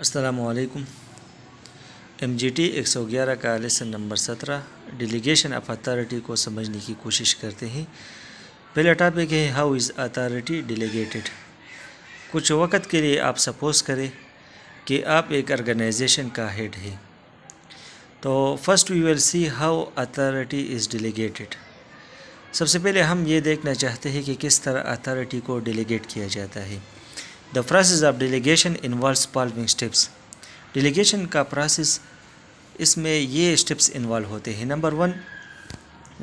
अस्सलामुअलैकुम। MGT 111 का lesson number 17 delegation of authority को समझने की कोशिश करते हैं। पहला टॉपिक है हाउ इज़ अथॉरिटी डेलीगेटेड। कुछ वक्त के लिए आप सपोज़ करें कि आप एक ऑर्गेनाइजेशन का हेड है, तो first we will see how authority is delegated. सबसे पहले हम ये देखना चाहते हैं कि किस तरह अथॉरिटी को डेलीगेट किया जाता है। The process of delegation involves following steps. Delegation का प्रोसेस, इसमें ये स्टेप्स इन्वॉल्व होते हैं। Number 1,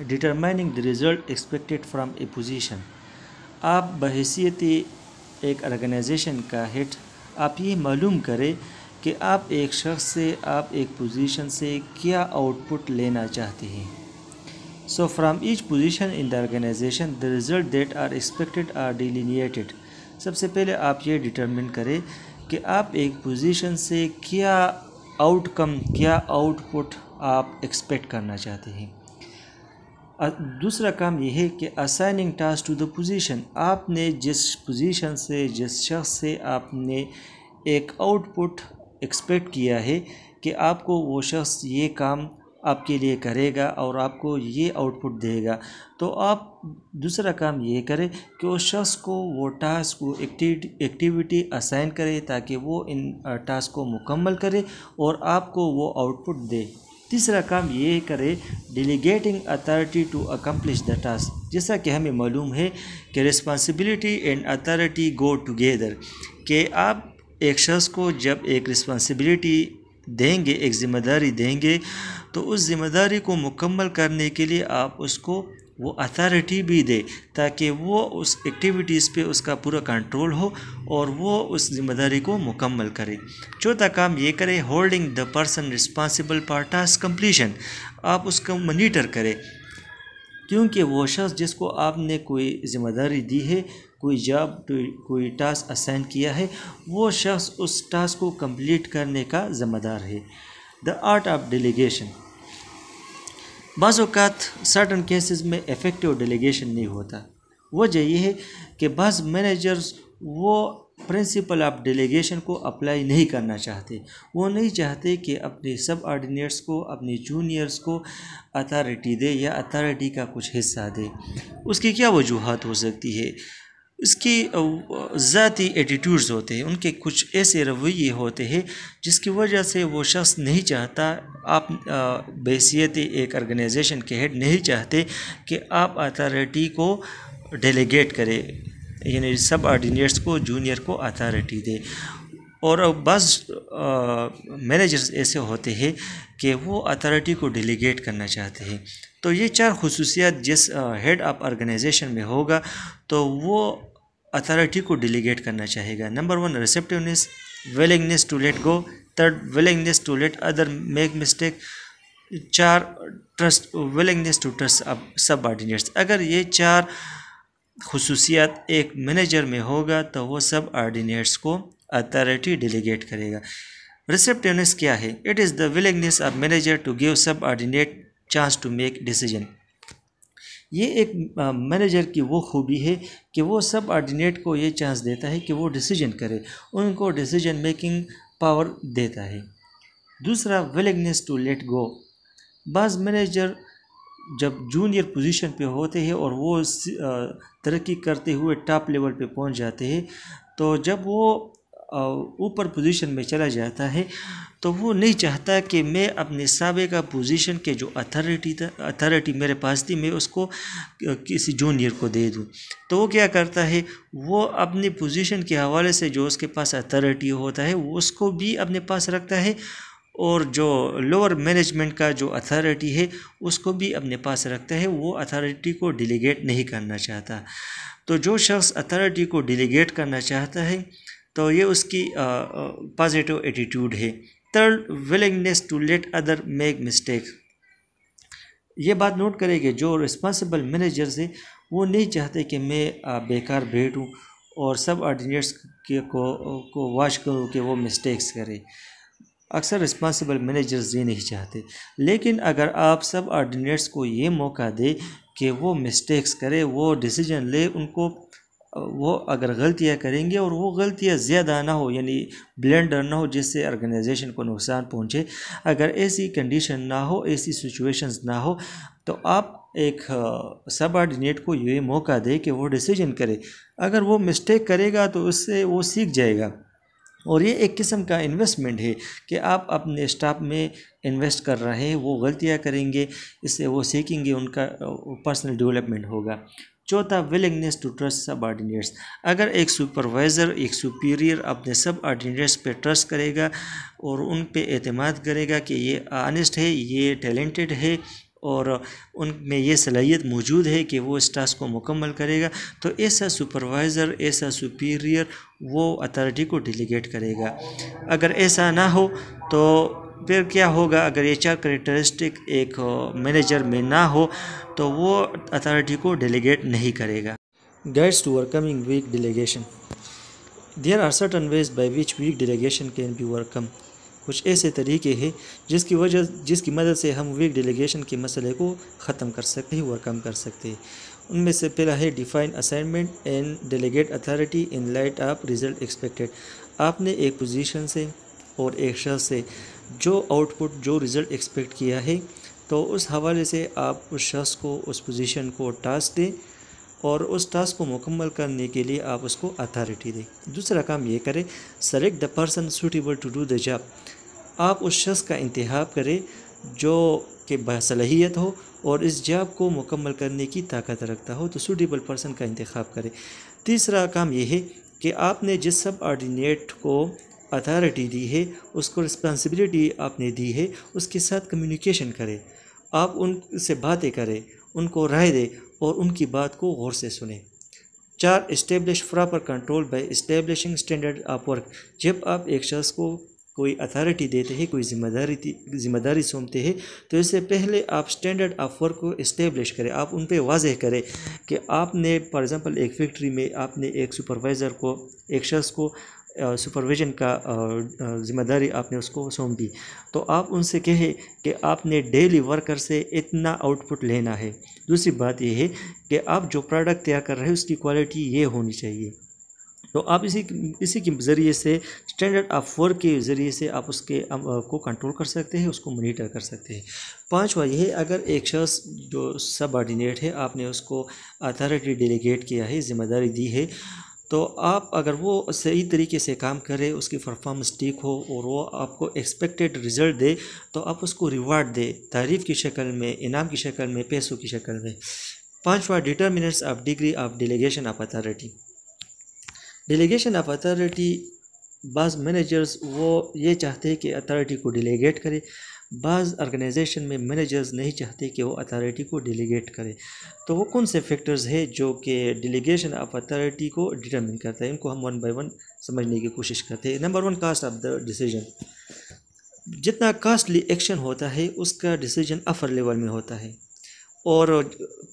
determining the result expected from A position. आप बहैसियत एक ऑर्गेनाइजेशन का हेड आप ये मालूम करें कि आप एक शख्स से, आप एक पोजीशन से क्या आउटपुट लेना चाहते हैं। So from each position in the organisation the result that are expected are delineated. सबसे पहले आप ये डिटरमिन करें कि आप एक पोजीशन से क्या आउटकम, क्या आउटपुट आप एक्सपेक्ट करना चाहते हैं। दूसरा काम यह है कि assigning task to the position. आपने जिस पोजीशन से, जिस शख्स से आपने एक आउटपुट एक्सपेक्ट किया है कि आपको वो शख्स ये काम आपके लिए करेगा और आपको ये आउटपुट देगा, तो आप दूसरा काम ये करें कि उस शख्स को वो टास्क, वो एक्टिविटी असाइन करे ताकि वो इन टास्क को मुकम्मल करे और आपको वो आउटपुट दे। तीसरा काम ये करे delegating authority to accomplish the task. जैसा कि हमें मालूम है कि responsibility and authority go together, कि आप एक शख्स को जब एक रिस्पॉन्सिबिलिटी देंगे, एक ज़िम्मेदारी देंगे, तो उस ज़िम्मेदारी को मुकम्मल करने के लिए आप उसको वो अथॉरिटी भी दे ताकि वो उस एक्टिविटीज़ पे उसका पूरा कंट्रोल हो और वो उस ज़िम्मेदारी को मुकम्मल करे। चौथा काम ये करे holding the person responsible for task completion. आप उसको मॉनिटर करें, क्योंकि वो शख्स जिसको आपने कोई ज़िम्मेदारी दी है, कोई जॉब, कोई टास्क असाइन किया है, वो शख्स उस टास्क को कंप्लीट करने का ज़िम्मेदार है। The art of delegation. बाज़ औक़ात सर्टन केसेस में इफ़ेक्टिव डेलीगेशन नहीं होता। वजह यह है कि बाज़ मैनेजर्स वो प्रिंसिपल ऑफ डेलीगेशन को अप्लाई नहीं करना चाहते। वो नहीं चाहते कि अपने सब ऑर्डिनेट्स को, अपने जूनियर्स को अथॉरिटी दे या अथॉरिटी का कुछ हिस्सा दे। उसकी क्या वजूहात हो सकती है? इसकी ज़ाती एटीट्यूड्स होते हैं, उनके कुछ ऐसे रवैये होते हैं जिसकी वजह से वो शख्स नहीं चाहता, आप बहैसियत एक ऑर्गेनाइजेशन के हेड नहीं चाहते कि आप अथॉरिटी को डेलीगेट करें, यानी सब ऑर्डिनेट्स को, जूनियर को अथॉरिटी दे। और बस मैनेजर्स ऐसे होते हैं कि वो अथॉरिटी को डेलीगेट करना चाहते हैं। तो ये चार खुसूसियात जिस हेड ऑफ ऑर्गेनाइजेशन में होगा तो वो अथॉरिटी को डेलीगेट करना चाहेगा। Number 1, receptiveness, willingness to let go. Third, willingness to let other make mistake. 4, trust, willingness to trust subordinates. अगर ये 4 खुसूसियात एक मैनेजर में होगा तो वो सब ऑर्डिनेट्स को अथॉरिटी डेलीगेट करेगा। रिसेप्टिवनेस क्या है? It is the willingness of manager to give subordinate chance to make decision. ये एक मैनेजर की वो खूबी है कि वो सब ऑर्डिनेट को ये चांस देता है कि वो डिसीजन करे, उनको डिसीजन मेकिंग पावर देता है। दूसरा, विलिंगनेस टू लेट गो। बाज़ मैनेजर जब जूनियर पोजीशन पे होते हैं और वो तरक्की करते हुए टॉप लेवल पे पहुंच जाते हैं, तो जब वो ऊपर पोजीशन में चला जाता है तो वो नहीं चाहता कि मैं अपने साबिक़ा पोजीशन के जो अथॉरिटी मेरे पास थी मैं उसको किसी जूनियर को दे दूं। तो वो क्या करता है, वो अपनी पोजीशन के हवाले से जो उसके पास अथॉरिटी होता है वो उसको भी अपने पास रखता है और जो लोअर मैनेजमेंट का जो अथॉरिटी है उसको भी अपने पास रखता है। वो अथॉरिटी को डेलीगेट नहीं करना चाहता। तो जो शख्स अथॉरिटी को डेलीगेट करना चाहता है तो ये उसकी पॉजिटिव एटीट्यूड है। Third, willingness to let other make mistake. ये बात नोट करें कि जो रिस्पॉन्सिबल मैनेजर्स है वो नहीं चाहते कि मैं बेकार बैठूं और सब ऑर्डिनेट्स को वॉच करूं कि वो मिस्टेक्स करें। अक्सर रिस्पॉन्सिबल मैनेजर्स ये नहीं चाहते। लेकिन अगर आप सब ऑर्डिनेट्स को ये मौका दे कि वो मिस्टेक्स करे, वो डिसीजन ले, उनको वो अगर गलतियां करेंगे और वो गलतियां ज़्यादा ना हो, यानी ब्लेंडर ना हो जिससे ऑर्गेनाइजेशन को नुकसान पहुंचे, अगर ऐसी कंडीशन ना हो, ऐसी सिचुएशंस ना हो, तो आप एक सब ऑर्डिनेट को ये मौका दे कि वो डिसीजन करे। अगर वो मिस्टेक करेगा तो उससे वो सीख जाएगा, और ये एक किस्म का इन्वेस्टमेंट है कि आप अपने स्टाफ में इन्वेस्ट कर रहे हैं। वो गलतियां करेंगे, इससे वो सीखेंगे, उनका पर्सनल डेवलपमेंट होगा। चौथा, willingness to trust subordinates. अगर एक सुपरवाइज़र, एक सुपीरियर अपने सब ऑर्डिनेट्स पे ट्रस्ट करेगा और उन पे एतमाद करेगा कि ये ऑनेस्ट है, ये टैलेंटेड है और उनमें ये सलाहियत मौजूद है कि वो इस टास्क को मुकम्मल करेगा, तो ऐसा सुपरवाइज़र, ऐसा सुपीरियर वो अथॉरिटी को डेलीगेट करेगा। अगर ऐसा ना हो तो फिर क्या होगा? अगर ये चार करेक्टरिस्टिक एक मैनेजर में ना हो तो वो अथॉरिटी को डेलीगेट नहीं करेगा। Guides to overcoming weak delegation. There are certain ways by which weak delegation can be overcome. कुछ ऐसे तरीके हैं जिसकी मदद से हम वीक डेलीगेशन के मसले को ख़त्म कर सकते हैं, ओवरकम कर सकते हैं। उनमें से पहला है define assignment and delegate authority in light of result expected. आपने एक पोजीशन से और एक शख्स से जो आउटपुट, जो रिज़ल्ट एक्सपेक्ट किया है, तो उस हवाले से आप उस शख्स को, उस पोजीशन को टास्क दें और उस टास्क को मुकम्मल करने के लिए आप उसको अथॉरिटी दें। दूसरा काम ये करें, select the person suitable to do the job. आप उस शख्स का इंतखाब करें जो कि बासलाहियत हो और इस जॉब को मुकम्मल करने की ताकत रखता हो, तो सूटेबल पर्सन का इंतखाब करें। तीसरा काम यह है कि आपने जिस सब ऑर्डिनेट को अथॉरिटी दी है, उसको रिस्पॉन्सिबिलिटी आपने दी है, उसके साथ कम्युनिकेशन करें। आप उनसे बातें करें, उनको राय दें और उनकी बात को गौर से सुने। 4, establish proper control by establishing standard of work. जब आप एक शख्स को कोई अथॉरिटी देते हैं, कोई ज़िम्मेदारी सौंपते हैं, तो इससे पहले आप स्टैंडर्ड ऑफ वर्क को इस्टेब्लिश करें। आप उन पे वाज़ेह करें कि आपने फॉर एग्ज़ाम्पल एक फैक्ट्री में आपने एक सुपरवाइज़र को, एक शख्स को सुपरविज़न का ज़िम्मेदारी आपने उसको सौंप दी, तो आप उनसे कहें कि आपने डेली वर्कर से इतना आउटपुट लेना है। दूसरी बात यह है कि आप जो प्रोडक्ट तैयार कर रहे हैं उसकी क्वालिटी ये होनी चाहिए। तो आप इसी के ज़रिए से, स्टैंडर्ड ऑफ वर्क के ज़रिए से आप उसके को कंट्रोल कर सकते हैं, उसको मॉनिटर कर सकते हैं। पांचवा ये है, अगर एक शख्स जो सब ऑर्डिनेट है, आपने उसको अथॉरिटी डेलीगेट किया है, ज़िम्मेदारी दी है, तो आप अगर वो सही तरीके से काम करे, उसकी परफॉर्मेंस ठीक हो और वो आपको एक्सपेक्टेड रिज़ल्ट दे, तो आप उसको रिवार्ड दे, तारीफ़ की शक्ल में, इनाम की शक्ल में, पैसों की शक्ल में। पांचवा, determinants of degree of delegation of authority. Delegation of authority, बाज़ मैनेजर्स वो ये चाहते हैं कि अथॉरिटी को डेलीगेट करे, बाज़ ऑर्गेनाइजेशन में मैनेजर्स नहीं चाहते कि वो अथॉरिटी को डेलीगेट करे। तो वो कौन से फैक्टर्स हैं जो कि डेलीगेशन ऑफ अथॉरिटी को डिटरमिन करता है, इनको हम वन बाय वन समझने की कोशिश करते हैं। Number 1, cost of the decision. जितना कास्टली एक्शन होता है उसका डिसीजन अपर लेवल में होता है, और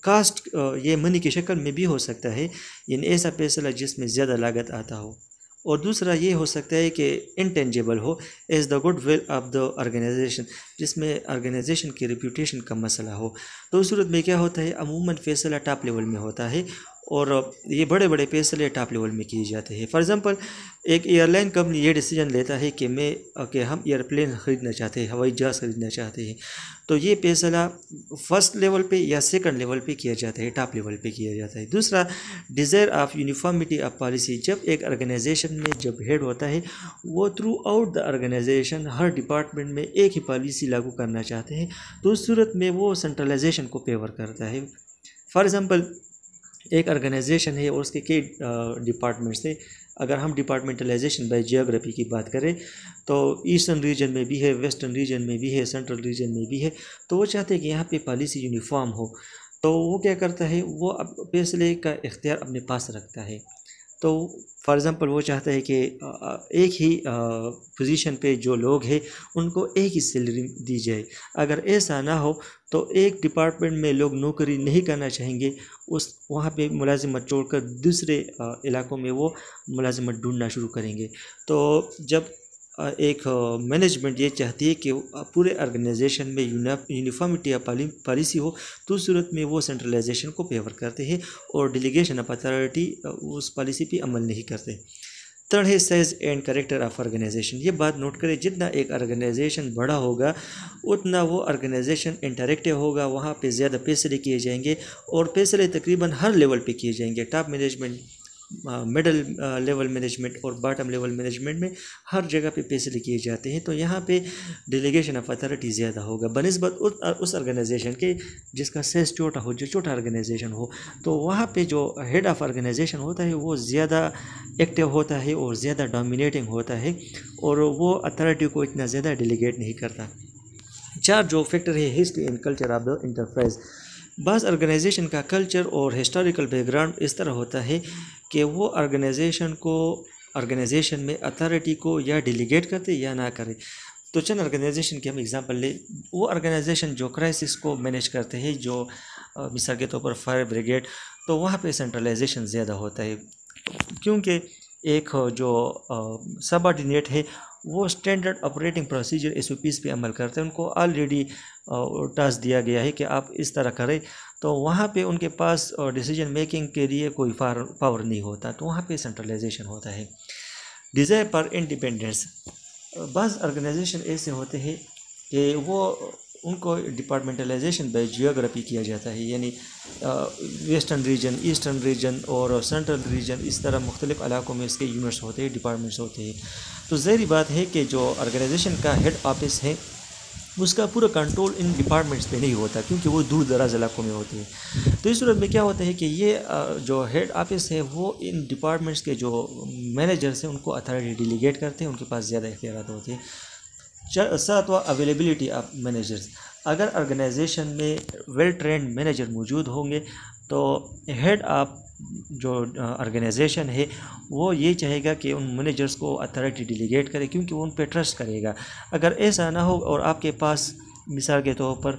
कास्ट ये मनी की शक्ल में भी हो सकता है, यानी ऐसा फैसला जिसमें ज़्यादा लागत आता हो। और दूसरा ये हो सकता है कि इंटेंजिबल हो, as the goodwill of the organisation, जिसमें ऑर्गेनाइजेशन की रेप्यूटेशन का मसला हो। तो उस सूरत में क्या होता है, अमूमन फैसला टॉप लेवल में होता है और ये बड़े बड़े फैसले टॉप लेवल में किए जाते हैं। फॉर एग्ज़ाम्पल, एक एयरलाइन कंपनी ये डिसीजन लेता है कि हम एयरप्लेन ख़रीदना चाहते हैं, हवाई जहाज़ ख़रीदना चाहते हैं, तो ये फैसला फर्स्ट लेवल पे या सेकंड लेवल पे किया जाता है, टॉप लेवल पे किया जाता है। दूसरा, desire of uniformity of policy. जब एक ऑर्गेनाइजेशन में जब हेड होता है, वो थ्रू आउट द ऑर्गेनाइजेशन हर डिपार्टमेंट में एक ही पॉलिसी लागू करना चाहते हैं, तो उस सूरत में वो सेंट्रलाइजेशन को फेवर करता है। फॉर एग्ज़ाम्पल, एक ऑर्गेनाइजेशन है और उसके कई डिपार्टमेंट्स हैं। अगर हम डिपार्टमेंटलाइजेशन बाय जियोग्राफी की बात करें तो ईस्टर्न रीजन में भी है, वेस्टर्न रीजन में भी है, सेंट्रल रीजन में भी है, तो वो चाहते हैं कि यहाँ पे पॉलिसी यूनिफॉर्म हो। तो वो क्या करता है, वो अब फैसले का इख्तियार अपने पास रखता है। तो फॉर एग्ज़ाम्पल, वो चाहता है कि एक ही पोजीशन पे जो लोग हैं उनको एक ही सैलरी दी जाए। अगर ऐसा ना हो तो एक डिपार्टमेंट में लोग नौकरी नहीं करना चाहेंगे, वहाँ पे मुलाजिमत छोड़कर दूसरे इलाकों में वो मुलाजिमत ढूंढना शुरू करेंगे। तो जब एक मैनेजमेंट ये चाहती है कि पूरे ऑर्गेनाइजेशन में यूनिफॉर्मिटी या पॉलिसी हो, तो उस सूरत में वो सेंट्रलाइजेशन को फेवर करते हैं और डेलीगेशन ऑफ अथॉरिटी उस पॉलिसी पे अमल नहीं करते। थर्ड है size and character of organisation. ये बात नोट करें, जितना एक ऑर्गेनाइजेशन बड़ा होगा उतना वो ऑर्गेनाइजेशन इंटरेक्टिव होगा, वहाँ पे ज़्यादा फैसले किए जाएंगे और फैसले तकरीबन हर लेवल पे किए जाएंगे, top management, middle level management और बॉटम लेवल मैनेजमेंट में हर जगह पे फैसले किए जाते हैं। तो यहाँ पे डेलीगेशन ऑफ अथॉरिटी ज़्यादा होगा बनिस्बत उस ऑर्गेनाइजेशन के जिसका साइज छोटा हो, जो छोटा ऑर्गेनाइजेशन हो। तो वहाँ पे जो हेड ऑफ ऑर्गेनाइजेशन होता है वो ज़्यादा एक्टिव होता है और ज़्यादा डोमिनेटिंग होता है और वो अथॉरिटी को इतना ज़्यादा डेलीगेट नहीं करता। चार जो फैक्टर है history and culture of the enterprise. बस ऑर्गेनाइजेशन का कल्चर और हिस्टोरिकल बैकग्राउंड इस तरह होता है कि वो ऑर्गेनाइजेशन में अथॉरिटी को या डेलीगेट करते या ना करे। तो चंद ऑर्गेनाइजेशन की हम एग्जांपल ले, वो ऑर्गेनाइजेशन जो क्राइसिस को मैनेज करते हैं, जो मिसाल के तौर पर फायर ब्रिगेड, तो वहाँ पे सेंट्रलाइजेशन ज़्यादा होता है क्योंकि एक जो सबऑर्डिनेट है वो स्टैंडर्ड ऑपरेटिंग प्रोसीजर SOPs पे अमल करते हैं, उनको ऑलरेडी टास्क दिया गया है कि आप इस तरह करें, तो वहाँ पे उनके पास डिसीजन मेकिंग के लिए कोई पावर नहीं होता, तो वहाँ पे सेंट्रलाइजेशन होता है। डिज़ायर पर इंडिपेंडेंस। बस ऑर्गेनाइजेशन ऐसे होते हैं कि वो उनको डिपार्टमेंटलाइजेशन बाय जियोग्राफी किया जाता है, यानी वेस्टर्न रीजन, ईस्टर्न रीजन और सेंट्रल रीजन, इस तरह मुख्तलिफ इलाकों में इसके यूनिट्स होते हैं, डिपार्टमेंट्स होते हैं। तो ज़ाहिर बात है कि जो ऑर्गेनाइजेशन का हेड ऑफिस है उसका पूरा कंट्रोल इन डिपार्टमेंट्स पे नहीं होता क्योंकि वो दूर दराज इलाकों में होती है। तो इस सूरत में क्या होता है कि ये जो हेड ऑफिस है वो इन डिपार्टमेंट्स के जो मैनेजर्स हैं उनको अथॉरिटी डेलीगेट करते हैं, उनके पास ज़्यादा इख्तियारात होते हैं। सातवां अवेलेबिलिटी ऑफ मैनेजर्स। अगर ऑर्गेनाइजेशन में वेल ट्रेंड मैनेजर मौजूद होंगे तो हेड ऑफ जो ऑर्गेनाइजेशन है वो ये चाहेगा कि उन मैनेजर्स को अथॉरिटी डेलीगेट करे क्योंकि वो उन पे ट्रस्ट करेगा। अगर ऐसा ना हो और आपके पास मिसाल के तौर पर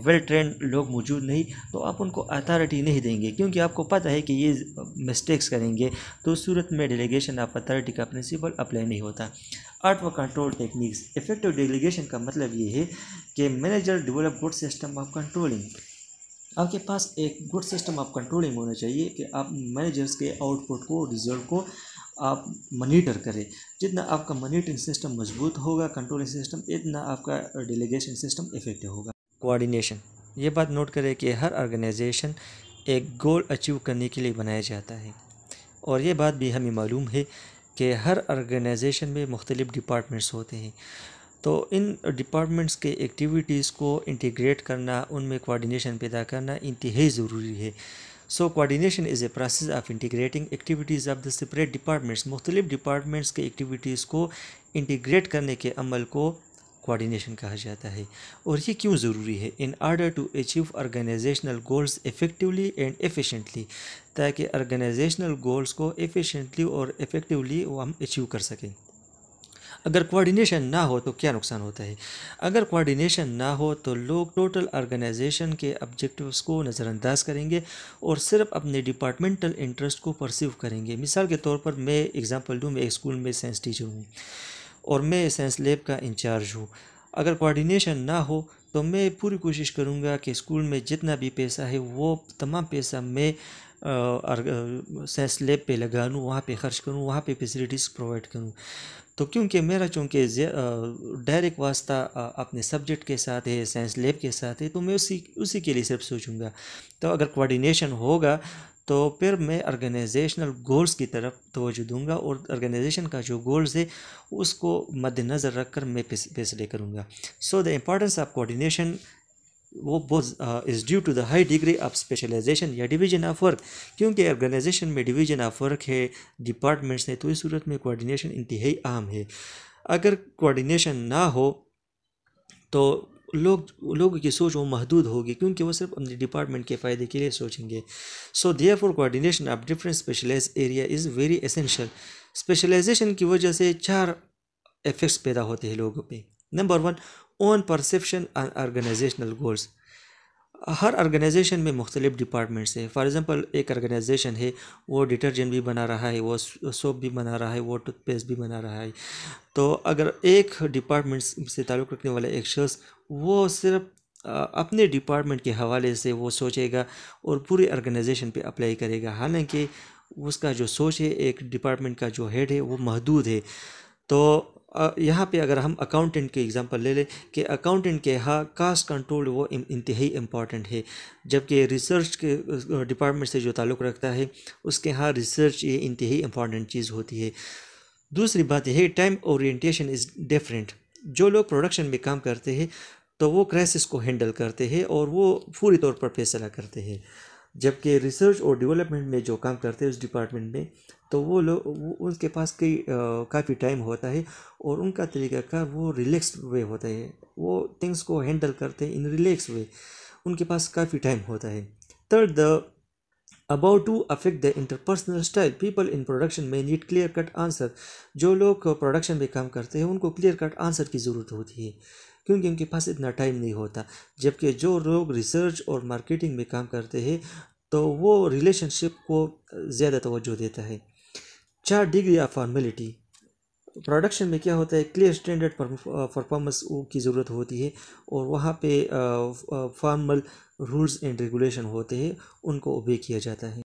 वेल ट्रेंड लोग मौजूद नहीं, तो आप उनको अथॉरिटी नहीं देंगे क्योंकि आपको पता है कि ये मिस्टेक्स करेंगे, तो उस सूरत में डेलीगेशन ऑफ अथॉरिटी का प्रिंसिपल अप्लाई नहीं होता। आठवां कंट्रोल टेक्निक्स। इफेक्टिव डेलीगेशन का मतलब ये है कि manager develop good system of controlling. आपके पास एक गुड सिस्टम ऑफ कंट्रोलिंग होना चाहिए कि आप मैनेजर्स के आउटपुट को, रिजल्ट को आप मॉनिटर करें। जितना आपका मॉनिटरिंग सिस्टम मजबूत होगा, कंट्रोलिंग सिस्टम, इतना आपका डेलीगेशन सिस्टम इफेक्टिव होगा। कोऑर्डिनेशन। ये बात नोट करें कि हर ऑर्गेनाइजेशन एक गोल अचीव करने के लिए बनाया जाता है और ये बात भी हमें मालूम है कि हर ऑर्गेनाइजेशन में मुख्तलिफ डिपार्टमेंट्स होते हैं, तो इन डिपार्टमेंट्स के एक्टिविटीज़ को इंटीग्रेट करना, उनमें कोऑर्डिनेशन पैदा करना इंतहाई ज़रूरी है। So coordination is a process of integrating activities of the separate departments. मुख्तलिफ डिपार्टमेंट्स के एक्टिविटीज़ को इंटीग्रेट करने के अमल को कोऑर्डिनेशन कहा जाता है। और ये क्यों ज़रूरी है? In order to achieve organisational goals effectively and efficiently, ताकि ऑर्गेनाइजेशनल गोल्स को एफिशिएंटली और इफ़ेक्टिवली वो हम अचीव कर सकें। अगर कोऑर्डिनेशन ना हो तो क्या नुकसान होता है? अगर कोऑर्डिनेशन ना हो तो लोग टोटल ऑर्गेनाइजेशन के ऑब्जेक्टिव्स को नज़रअंदाज करेंगे और सिर्फ अपने डिपार्टमेंटल इंटरेस्ट को परसीव करेंगे। मिसाल के तौर पर मैं एग्जांपल दूं, मैं एक स्कूल में साइंस टीचर हूं और मैं साइंस लैब का इंचार्ज हूं। अगर कोऑर्डिनेशन ना हो तो मैं पूरी कोशिश करूंगा कि स्कूल में जितना भी पैसा है वो तमाम पैसा मैं साइंस लैब पे लगा लूँ, वहाँ पे ख़र्च करूँ, वहाँ पे फैसिलिटीज़ प्रोवाइड करूँ। तो क्योंकि मेरा चूँकि डायरेक्ट वास्ता अपने सब्जेक्ट के साथ है, साइंस लैब के साथ है, तो मैं उसी के लिए सिर्फ सोचूंगा। तो अगर कोऑर्डिनेशन होगा तो फिर मैं ऑर्गेनाइजेशनल गोल्स की तरफ तवज्जो दूंगा और ऑर्गेनाइजेशन का जो गोल्स है उसको मद्देनज़र रख कर मैं फैसले करूँगा। So the importance of coordination वो बहुत is due to the high degree of specialisation या डिवीजन ऑफ वर्क। क्योंकि ऑर्गेनाइजेशन में डिवीजन ऑफ वर्क है, डिपार्टमेंट्स हैं, तो इस सूरत में कोऑर्डिनेशन इंतहाई अहम है। अगर कोऑर्डिनेशन ना हो तो लोगों की सोच वो महदूद होगी क्योंकि वो सिर्फ अपने डिपार्टमेंट के फ़ायदे के लिए सोचेंगे। So therefore coordination of different specialised area is very essential. Specialisation की वजह से 4 इफ़ेक्ट्स पैदा होते हैं लोगों पे। Number 1, own perception on organisational goals. हर ऑर्गेनाइजेशन में मुख्तलिफ डिपार्टमेंट्स हैं। फॉर एग्ज़ाम्पल एक ऑर्गेनाइजेशन है, वो डिटर्जेंट भी बना रहा है, वो सोप भी बना रहा है, वो टूथपेस्ट भी बना रहा है। तो अगर एक डिपार्टमेंट से ताल्लुक़ रखने वाला एक शख्स वो सिर्फ अपने डिपार्टमेंट के हवाले से वो सोचेगा और पूरी ऑर्गेनाइजेशन पे अप्लाई करेगा, हालांकि उसका जो सोच है एक डिपार्टमेंट का जो हेड है वो महदूद है। तो यहाँ पे अगर हम अकाउंटेंट के एग्जांपल ले लें कि अकाउंटेंट के यहाँ कास्ट कंट्रोल वो इंतहाई इम्पॉर्टेंट है, जबकि रिसर्च के डिपार्टमेंट से जो ताल्लुक़ रखता है उसके यहाँ रिसर्च ये इंतहाई इम्पॉर्टेंट चीज़ होती है। दूसरी बात यह है टाइम ओरिएंटेशन इज़ डिफरेंट। जो लोग प्रोडक्शन में काम करते हैं तो वो क्राइसिस को हैंडल करते हैं और वो पूरी तौर पर फैसला करते हैं, जबकि रिसर्च और डेवलपमेंट में जो काम करते हैं उस डिपार्टमेंट में तो वो लोग उनके पास काफ़ी टाइम होता है और उनका तरीक़ाकार वो रिलैक्स वे होता है, वो थिंग्स को हैंडल करते हैं इन रिलैक्स वे, उनके पास काफ़ी टाइम होता है। Third, the about to affect the interpersonal style, people in production may need clear cut answer। जो लोग प्रोडक्शन में काम करते हैं उनको क्लियर कट आंसर की ज़रूरत होती है क्योंकि उनके पास इतना टाइम नहीं होता, जबकि जो लोग रिसर्च और मार्केटिंग में काम करते हैं तो वो रिलेशनशिप को ज़्यादा तवज्जो देता है। 4 डिग्री ऑफ फॉर्मेलिटी। प्रोडक्शन में क्या होता है, क्लियर स्टैंडर्ड परफॉर्मेंस की ज़रूरत होती है और वहाँ पे फॉर्मल रूल्स एंड रेगुलेशन होते हैं, उनको ओबे किया जाता है।